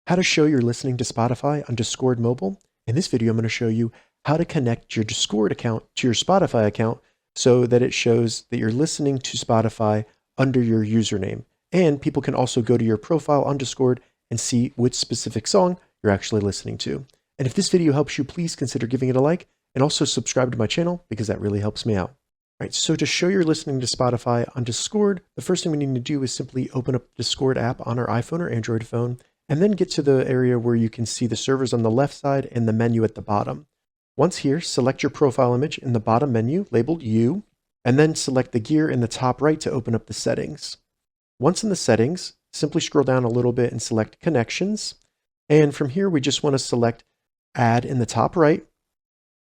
How to show you're listening to Spotify on Discord mobile. In this video, I'm going to show you how to connect your Discord account to your Spotify account so that it shows that you're listening to Spotify under your username. And people can also go to your profile on Discord and see which specific song you're actually listening to. And if this video helps you, please consider giving it a like and also subscribe to my channel because that really helps me out. All right, so to show you're listening to Spotify on Discord, the first thing we need to do is simply open up the Discord app on our iPhone or Android phone, and then get to the area where you can see the servers on the left side and the menu at the bottom. Once here, select your profile image in the bottom menu labeled You, and then select the gear in the top right to open up the settings. Once in the settings, simply scroll down a little bit and select Connections. And from here, we just want to select Add in the top right,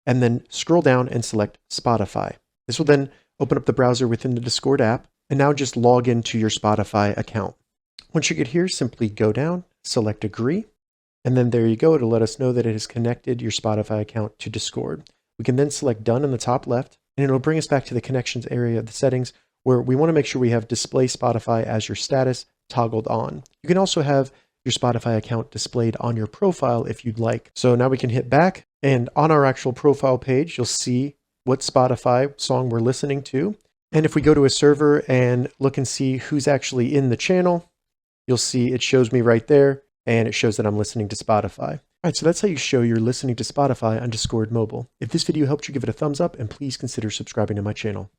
and then scroll down and select Spotify. This will then open up the browser within the Discord app, and now just log into your Spotify account. Once you get here, simply go down, select Agree, and then there you go. It'll let us know that it has connected your Spotify account to Discord. We can then select Done in the top left, and it'll bring us back to the Connections area of the settings where we want to make sure we have Display Spotify as your status toggled on. You can also have your Spotify account displayed on your profile if you'd like. So now we can hit back, and on our actual profile page, you'll see what Spotify song we're listening to. And if we go to a server and look and see who's actually in the channel, you'll see it shows me right there, and it shows that I'm listening to Spotify. All right, so that's how you show you're listening to Spotify on Discord mobile. If this video helped you, give it a thumbs up, and please consider subscribing to my channel.